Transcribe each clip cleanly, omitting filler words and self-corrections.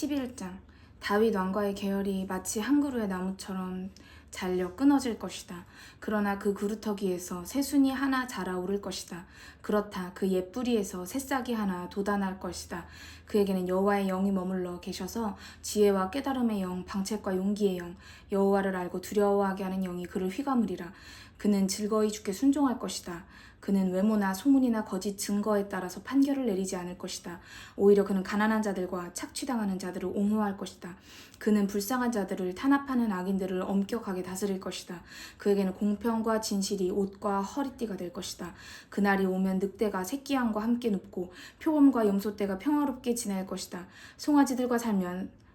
11장 다윗 왕과의 계열이 마치 한 그루의 나무처럼 잘려 끊어질 것이다. 그러나 그 그루터기에서 새순이 하나 자라오를 것이다. 그렇다. 그 옛뿌리에서 새싹이 하나 돋아날 것이다. 그에게는 여호와의 영이 머물러 계셔서 지혜와 깨달음의 영, 방책과 용기의 영, 여호와를 알고 두려워하게 하는 영이 그를 휘감으리라. 그는 즐거이 주께 순종할 것이다. 그는 외모나 소문이나 거짓 증거에 따라서 판결을 내리지 않을 것이다. 오히려 그는 가난한 자들과 착취당하는 자들을 옹호할 것이다. 그는 불쌍한 자들을 탄압하는 악인들을 엄격하게 다스릴 것이다. 그에게는 공평과 진실이 옷과 허리띠가 될 것이다. 그날이 오면 늑대가 새끼양과 함께 눕고 표범과 염소떼가 평화롭게 지낼 것이다. 송아지들과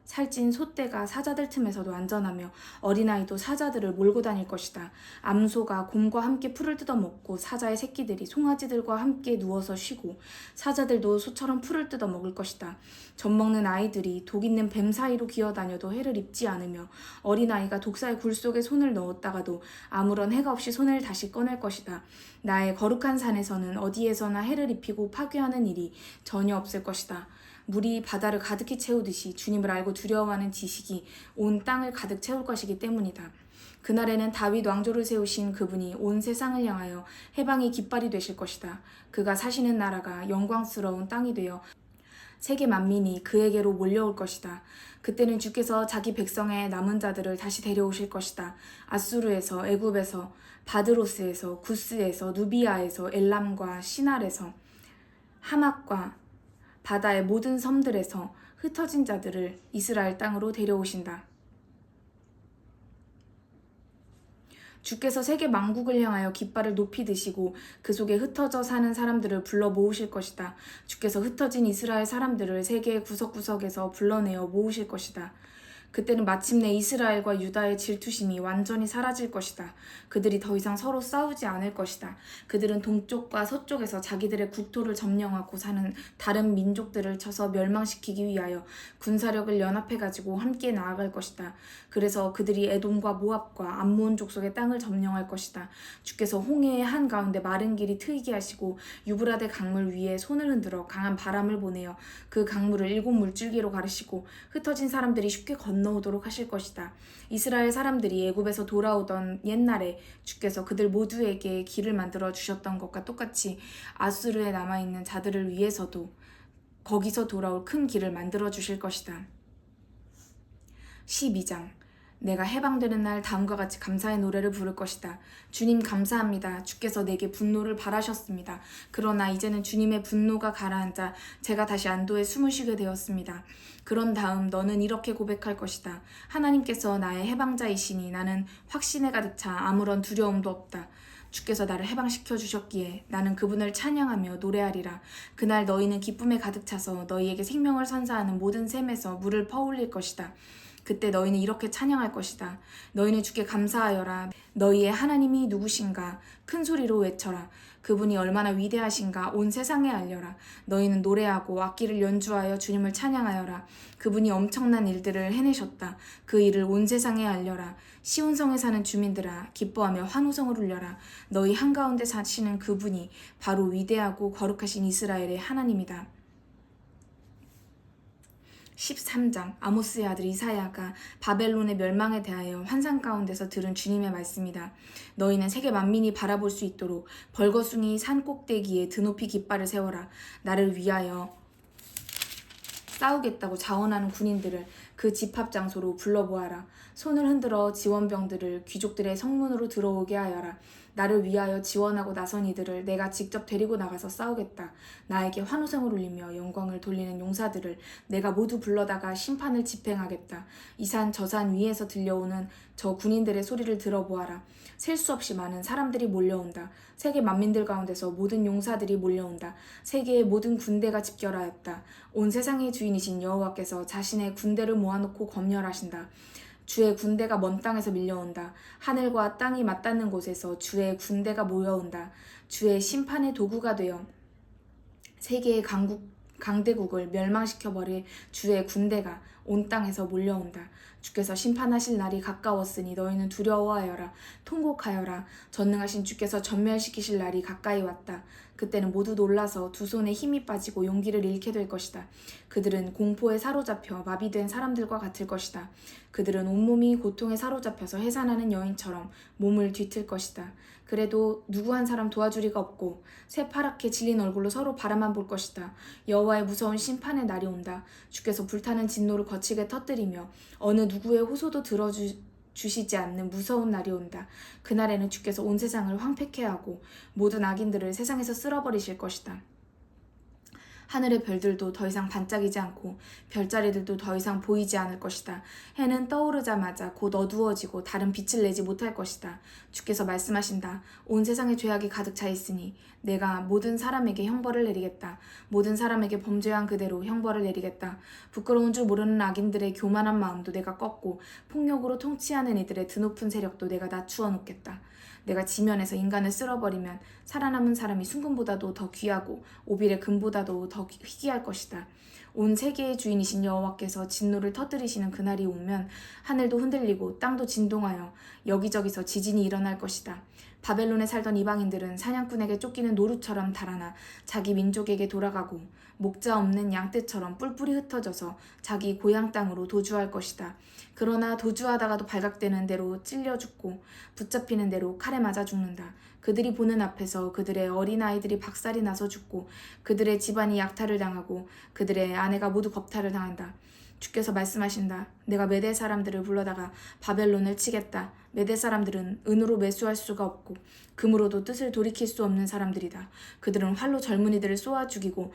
살찐 소떼가 사자들 틈에서도 안전하며 어린아이도 사자들을 몰고 다닐 것이다. 암소가 곰과 함께 풀을 뜯어먹고 사자의 새끼들이 송아지들과 함께 누워서 쉬고 사자들도 소처럼 풀을 뜯어먹을 것이다. 젖먹는 아이들이 독 있는 뱀 사이로 기어다녀도 해를 입지 않으며 어린아이가 독사의 굴 속에 손을 넣었다가도 아무런 해가 없이 손을 다시 꺼낼 것이다. 나의 거룩한 산에서는 어디에서나 해를 입히고 파괴하는 일이 전혀 없을 것이다. 물이 바다를 가득히 채우듯이 주님을 알고 두려워하는 지식이 온 땅을 가득 채울 것이기 때문이다. 그날에는 다윗 왕조를 세우신 그분이 온 세상을 향하여 해방의 깃발이 되실 것이다. 그가 사시는 나라가 영광스러운 땅이 되어 세계 만민이 그에게로 몰려올 것이다. 그때는 주께서 자기 백성의 남은 자들을 다시 데려오실 것이다. 아수르에서, 애굽에서, 바드로스에서, 구스에서, 누비아에서, 엘람과 시날에서, 하맛과 바다의 모든 섬들에서 흩어진 자들을 이스라엘 땅으로 데려오신다. 주께서 세계 만국을 향하여 깃발을 높이 드시고 그 속에 흩어져 사는 사람들을 불러 모으실 것이다. 주께서 흩어진 이스라엘 사람들을 세계의 구석구석에서 불러내어 모으실 것이다. 그때는 마침내 이스라엘과 유다의 질투심이 완전히 사라질 것이다. 그들이 더 이상 서로 싸우지 않을 것이다. 그들은 동쪽과 서쪽에서 자기들의 국토를 점령하고 사는 다른 민족들을 쳐서 멸망시키기 위하여 군사력을 연합해가지고 함께 나아갈 것이다. 그래서 그들이 에돔과 모압과 암몬 족속의 땅을 점령할 것이다. 주께서 홍해의 한가운데 마른 길이 트이게 하시고 유브라데 강물 위에 손을 흔들어 강한 바람을 보내어 그 강물을 7 물줄기로 가르시고 흩어진 사람들이 쉽게 건너오도록 하실 것이다. 이스라엘 사람들이 애굽에서 돌아오던 옛날에 주께서 그들 모두에게 길을 만들어 주셨던 것과 똑같이 아수르에 남아있는 자들을 위해서도 거기서 돌아올 큰 길을 만들어 주실 것이다. 12장 내가 해방되는 날 다음과 같이 감사의 노래를 부를 것이다. 주님 감사합니다. 주께서 내게 분노를 바라셨습니다. 그러나 이제는 주님의 분노가 가라앉아 제가 다시 안도에 숨을 쉬게 되었습니다. 그런 다음 너는 이렇게 고백할 것이다. 하나님께서 나의 해방자이시니 나는 확신에 가득 차 아무런 두려움도 없다. 주께서 나를 해방시켜 주셨기에 나는 그분을 찬양하며 노래하리라. 그날 너희는 기쁨에 가득 차서 너희에게 생명을 선사하는 모든 샘에서 물을 퍼올릴 것이다. 그때 너희는 이렇게 찬양할 것이다. 너희는 주께 감사하여라. 너희의 하나님이 누구신가? 큰 소리로 외쳐라. 그분이 얼마나 위대하신가? 온 세상에 알려라. 너희는 노래하고 악기를 연주하여 주님을 찬양하여라. 그분이 엄청난 일들을 해내셨다. 그 일을 온 세상에 알려라. 시온성에 사는 주민들아 기뻐하며 환호성을 울려라. 너희 한가운데 사시는 그분이 바로 위대하고 거룩하신 이스라엘의 하나님이다. 13장 아모스의 아들 이사야가 바벨론의 멸망에 대하여 환상 가운데서 들은 주님의 말씀이다. 너희는 세계 만민이 바라볼 수 있도록 벌거숭이 산 꼭대기에 드높이 깃발을 세워라. 나를 위하여 싸우겠다고 자원하는 군인들을 그 집합 장소로 불러보아라. 손을 흔들어 지원병들을 귀족들의 성문으로 들어오게 하여라. 나를 위하여 지원하고 나선 이들을 내가 직접 데리고 나가서 싸우겠다. 나에게 환호성을 울리며 영광을 돌리는 용사들을 내가 모두 불러다가 심판을 집행하겠다. 이 산 저 산 위에서 들려오는 저 군인들의 소리를 들어보아라. 셀 수 없이 많은 사람들이 몰려온다. 세계 만민들 가운데서 모든 용사들이 몰려온다. 세계의 모든 군대가 집결하였다. 온 세상의 주인이신 여호와께서 자신의 군대를 모아놓고 검열하신다. 주의 군대가 먼 땅에서 밀려온다. 하늘과 땅이 맞닿는 곳에서 주의 군대가 모여온다. 주의 심판의 도구가 되어 세계의 강대국을 멸망시켜버릴 주의 군대가 온 땅에서 몰려온다. 주께서 심판하실 날이 가까웠으니 너희는 두려워하여라. 통곡하여라. 전능하신 주께서 전멸시키실 날이 가까이 왔다. 그때는 모두 놀라서 두 손에 힘이 빠지고 용기를 잃게 될 것이다. 그들은 공포에 사로잡혀 마비된 사람들과 같을 것이다. 그들은 온몸이 고통에 사로잡혀서 해산하는 여인처럼 몸을 뒤틀 것이다. 그래도 누구 한 사람 도와줄 리가 없고 새파랗게 질린 얼굴로 서로 바라만 볼 것이다. 여호와의 무서운 심판의 날이 온다. 주께서 불타는 진노를 거치게 터뜨리며 어느 누구의 호소도 들어주시지 않는 무서운 날이 온다. 그날에는 주께서 온 세상을 황폐케 하고 모든 악인들을 세상에서 쓸어버리실 것이다. 하늘의 별들도 더 이상 반짝이지 않고 별자리들도 더 이상 보이지 않을 것이다. 해는 떠오르자마자 곧 어두워지고 다른 빛을 내지 못할 것이다. 주께서 말씀하신다. 온 세상에 죄악이 가득 차 있으니 내가 모든 사람에게 형벌을 내리겠다. 모든 사람에게 범죄한 그대로 형벌을 내리겠다. 부끄러운 줄 모르는 악인들의 교만한 마음도 내가 꺾고 폭력으로 통치하는 이들의 드높은 세력도 내가 낮추어 놓겠다. 내가 지면에서 인간을 쓸어버리면 살아남은 사람이 순금보다도 더 귀하고 오빌의 금보다도 더 희귀할 것이다. 온 세계의 주인이신 여호와께서 진노를 터뜨리시는 그날이 오면 하늘도 흔들리고 땅도 진동하여 여기저기서 지진이 일어날 것이다. 바벨론에 살던 이방인들은 사냥꾼에게 쫓기는 노루처럼 달아나 자기 민족에게 돌아가고 목자 없는 양떼처럼 뿔뿔이 흩어져서 자기 고향 땅으로 도주할 것이다. 그러나 도주하다가도 발각되는 대로 찔려 죽고 붙잡히는 대로 칼에 맞아 죽는다. 그들이 보는 앞에서 그들의 어린아이들이 박살이 나서 죽고 그들의 집안이 약탈을 당하고 그들의 아내가 모두 겁탈을 당한다. 주께서 말씀하신다. 내가 메대 사람들을 불러다가 바벨론을 치겠다. 메대 사람들은 은으로 매수할 수가 없고 금으로도 뜻을 돌이킬 수 없는 사람들이다. 그들은 활로 젊은이들을 쏘아 죽이고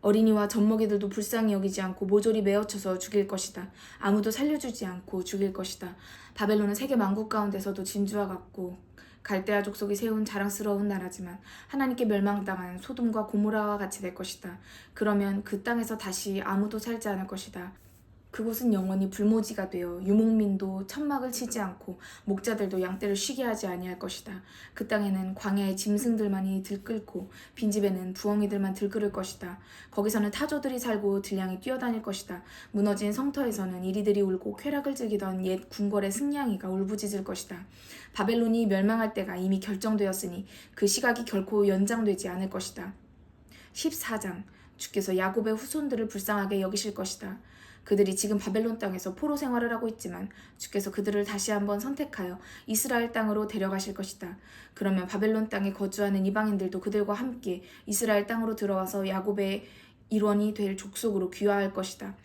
어린이와 젖먹이들도 불쌍히 여기지 않고 모조리 메어쳐서 죽일 것이다. 아무도 살려주지 않고 죽일 것이다. 바벨론은 세계 만국 가운데서도 진주와 같고 갈대아 족속이 세운 자랑스러운 나라지만 하나님께 멸망당한 소돔과 고모라와 같이 될 것이다. 그러면 그 땅에서 다시 아무도 살지 않을 것이다. 그곳은 영원히 불모지가 되어 유목민도 천막을 치지 않고 목자들도 양떼를 쉬게 하지 아니할 것이다. 그 땅에는 광야의 짐승들만이 들끓고 빈집에는 부엉이들만 들끓을 것이다. 거기서는 타조들이 살고 들량이 뛰어다닐 것이다. 무너진 성터에서는 이리들이 울고 쾌락을 즐기던 옛 궁궐의 승냥이가 울부짖을 것이다. 바벨론이 멸망할 때가 이미 결정되었으니 그 시각이 결코 연장되지 않을 것이다. 14장 주께서 야곱의 후손들을 불쌍하게 여기실 것이다. 그들이 지금 바벨론 땅에서 포로 생활을 하고 있지만 주께서 그들을 다시 한번 선택하여 이스라엘 땅으로 데려가실 것이다. 그러면 바벨론 땅에 거주하는 이방인들도 그들과 함께 이스라엘 땅으로 들어와서 야곱의 일원이 될 족속으로 귀화할 것이다.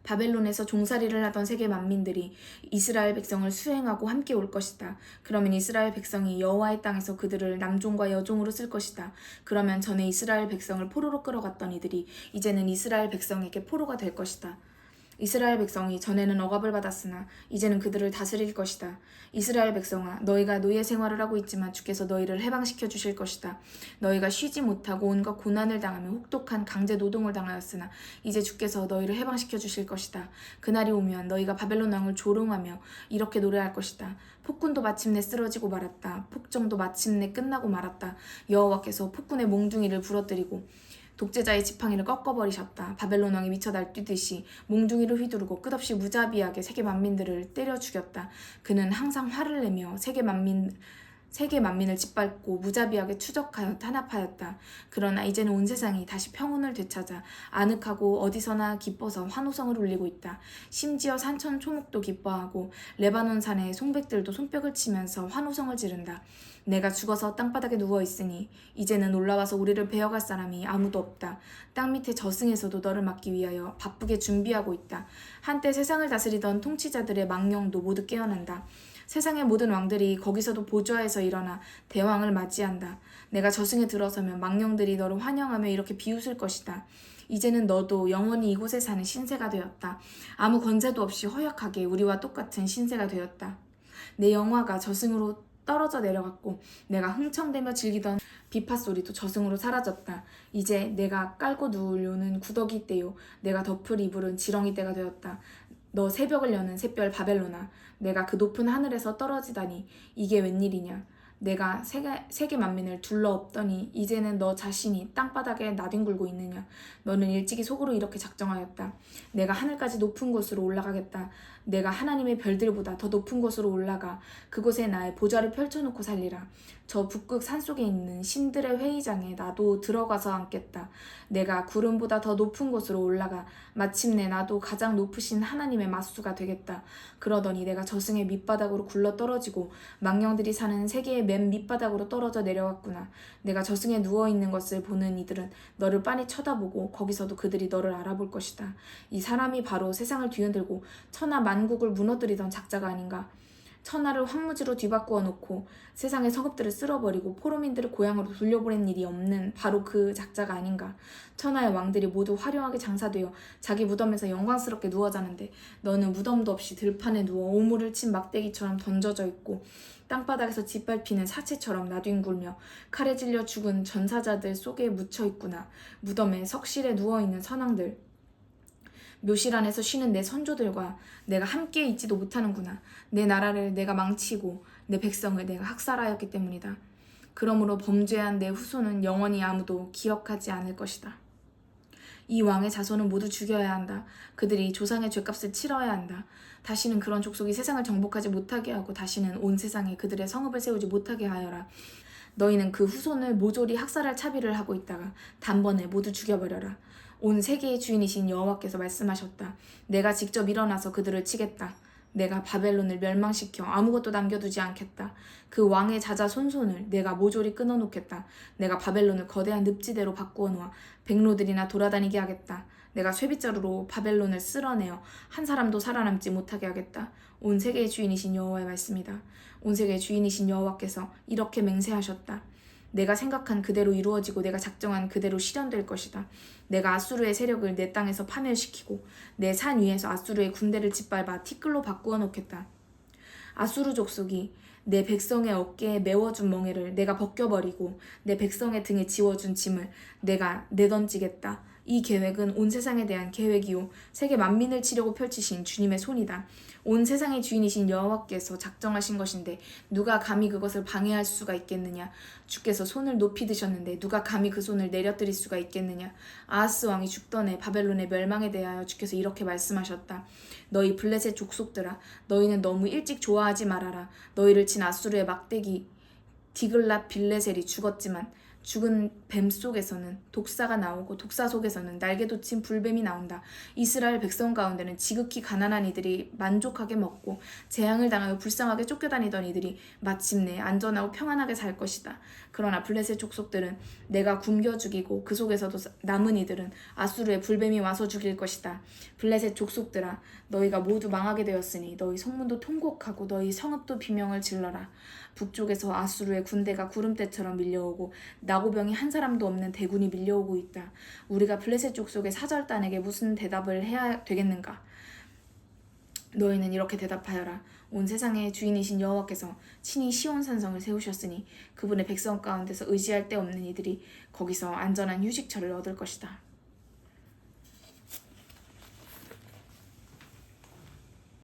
바벨론에서 종살이를 하던 세계 만민들이 이스라엘 백성을 수행하고 함께 올 것이다. 그러면 이스라엘 백성이 여호와의 땅에서 그들을 남종과 여종으로 쓸 것이다. 그러면 전에 이스라엘 백성을 포로로 끌어갔던 이들이 이제는 이스라엘 백성에게 포로가 될 것이다. 이스라엘 백성이 전에는 억압을 받았으나 이제는 그들을 다스릴 것이다. 이스라엘 백성아, 너희가 노예 생활을 하고 있지만 주께서 너희를 해방시켜 주실 것이다. 너희가 쉬지 못하고 온갖 고난을 당하며 혹독한 강제 노동을 당하였으나 이제 주께서 너희를 해방시켜 주실 것이다. 그날이 오면 너희가 바벨론 왕을 조롱하며 이렇게 노래할 것이다. 폭군도 마침내 쓰러지고 말았다. 폭정도 마침내 끝나고 말았다. 여호와께서 폭군의 몽둥이를 부러뜨리고 독재자의 지팡이를 꺾어버리셨다. 바벨론 왕이 미쳐 날뛰듯이 몽둥이를 휘두르고 끝없이 무자비하게 세계 만민들을 때려 죽였다. 그는 항상 화를 내며 세계 만민을 짓밟고 무자비하게 추적하여 탄압하였다. 그러나 이제는 온 세상이 다시 평온을 되찾아 아늑하고 어디서나 기뻐서 환호성을 울리고 있다. 심지어 산천 초목도 기뻐하고 레바논 산의 송백들도 손뼉을 치면서 환호성을 지른다. 내가 죽어서 땅바닥에 누워있으니 이제는 올라와서 우리를 베어갈 사람이 아무도 없다. 땅 밑에 저승에서도 너를 막기 위하여 바쁘게 준비하고 있다. 한때 세상을 다스리던 통치자들의 망령도 모두 깨어난다. 세상의 모든 왕들이 거기서도 보좌에서 일어나 대왕을 맞이한다. 내가 저승에 들어서면 망령들이 너를 환영하며 이렇게 비웃을 것이다. 이제는 너도 영원히 이곳에 사는 신세가 되었다. 아무 권세도 없이 허약하게 우리와 똑같은 신세가 되었다. 내 영화가 저승으로 떨어져 내려갔고 내가 흥청대며 즐기던 비파 소리도 저승으로 사라졌다. 이제 내가 깔고 누우려는 구더기 때요 내가 덮을 이불은 지렁이 때가 되었다. 너 새벽을 여는 샛별 바벨로나, 내가 그 높은 하늘에서 떨어지다니 이게 웬일이냐. 내가 세계 만민을 둘러엎더니 이제는 너 자신이 땅바닥에 나뒹굴고 있느냐. 너는 일찍이 속으로 이렇게 작정하였다. 내가 하늘까지 높은 곳으로 올라가겠다. 내가 하나님의 별들보다 더 높은 곳으로 올라가 그곳에 나의 보좌를 펼쳐놓고 살리라. 저 북극 산속에 있는 신들의 회의장에 나도 들어가서 앉겠다. 내가 구름보다 더 높은 곳으로 올라가 마침내 나도 가장 높으신 하나님의 맞수가 되겠다. 그러더니 내가 저승의 밑바닥으로 굴러 떨어지고 망령들이 사는 세계의 맨 밑바닥으로 떨어져 내려갔구나. 내가 저승에 누워있는 것을 보는 이들은 너를 빤히 쳐다보고 거기서도 그들이 너를 알아볼 것이다. 이 사람이 바로 세상을 뒤흔들고 천하 만국을 무너뜨리던 작자가 아닌가. 천하를 황무지로 뒤바꾸어 놓고 세상의 성읍들을 쓸어버리고 포로민들을 고향으로 돌려보낸 일이 없는 바로 그 작자가 아닌가. 천하의 왕들이 모두 화려하게 장사되어 자기 무덤에서 영광스럽게 누워 자는데 너는 무덤도 없이 들판에 누워 오물을 친 막대기처럼 던져져 있고 땅바닥에서 짓밟히는 사체처럼 나뒹굴며 칼에 찔려 죽은 전사자들 속에 묻혀 있구나. 무덤에 석실에 누워있는 선왕들, 묘실 안에서 쉬는 내 선조들과 내가 함께 있지도 못하는구나. 내 나라를 내가 망치고 내 백성을 내가 학살하였기 때문이다. 그러므로 범죄한 내 후손은 영원히 아무도 기억하지 않을 것이다. 이 왕의 자손은 모두 죽여야 한다. 그들이 조상의 죗값을 치러야 한다. 다시는 그런 족속이 세상을 정복하지 못하게 하고 다시는 온 세상에 그들의 성읍을 세우지 못하게 하여라. 너희는 그 후손을 모조리 학살할 차비를 하고 있다가 단번에 모두 죽여버려라. 온 세계의 주인이신 여호와께서 말씀하셨다. 내가 직접 일어나서 그들을 치겠다. 내가 바벨론을 멸망시켜 아무것도 남겨두지 않겠다. 그 왕의 자자 손손을 내가 모조리 끊어놓겠다. 내가 바벨론을 거대한 늪지대로 바꾸어 놓아 백로들이나 돌아다니게 하겠다. 내가 쇠빗자루로 바벨론을 쓸어내어 한 사람도 살아남지 못하게 하겠다. 온 세계의 주인이신 여호와의 말씀이다. 온 세계의 주인이신 여호와께서 이렇게 맹세하셨다. 내가 생각한 그대로 이루어지고 내가 작정한 그대로 실현될 것이다. 내가 아수르의 세력을 내 땅에서 파멸시키고 내 산 위에서 아수르의 군대를 짓밟아 티끌로 바꾸어 놓겠다. 아수르 족속이 내 백성의 어깨에 메워준 멍에를 내가 벗겨버리고 내 백성의 등에 지워준 짐을 내가 내던지겠다. 이 계획은 온 세상에 대한 계획이요 세계 만민을 치려고 펼치신 주님의 손이다. 온 세상의 주인이신 여호와께서 작정하신 것인데 누가 감히 그것을 방해할 수가 있겠느냐. 주께서 손을 높이 드셨는데 누가 감히 그 손을 내려뜨릴 수가 있겠느냐. 아하스 왕이 죽던 해 바벨론의 멸망에 대하여 주께서 이렇게 말씀하셨다. 너희 블레셋 족속들아, 너희는 너무 일찍 좋아하지 말아라. 너희를 친 아수르의 막대기 디글랏 빌레셀이 죽었지만 죽은 뱀 속에서는 독사가 나오고 독사 속에서는 날개 돋친 불뱀이 나온다. 이스라엘 백성 가운데는 지극히 가난한 이들이 만족하게 먹고 재앙을 당하여 불쌍하게 쫓겨다니던 이들이 마침내 안전하고 평안하게 살 것이다. 그러나 블레셋 족속들은 내가 굶겨 죽이고 그 속에서도 남은 이들은 아수르의 불뱀이 와서 죽일 것이다. 블레셋 족속들아, 너희가 모두 망하게 되었으니 너희 성문도 통곡하고 너희 성읍도 비명을 질러라. 북쪽에서 아수르의 군대가 구름대처럼 밀려오고 나고병이 한 사람도 없는 대군이 밀려오고 있다. 우리가 블레셋 족속의 사절단에게 무슨 대답을 해야 되겠는가? 너희는 이렇게 대답하여라. 온 세상의 주인이신 여호와께서 친히 시온 산성을 세우셨으니 그분의 백성 가운데서 의지할 데 없는 이들이 거기서 안전한 휴식처를 얻을 것이다.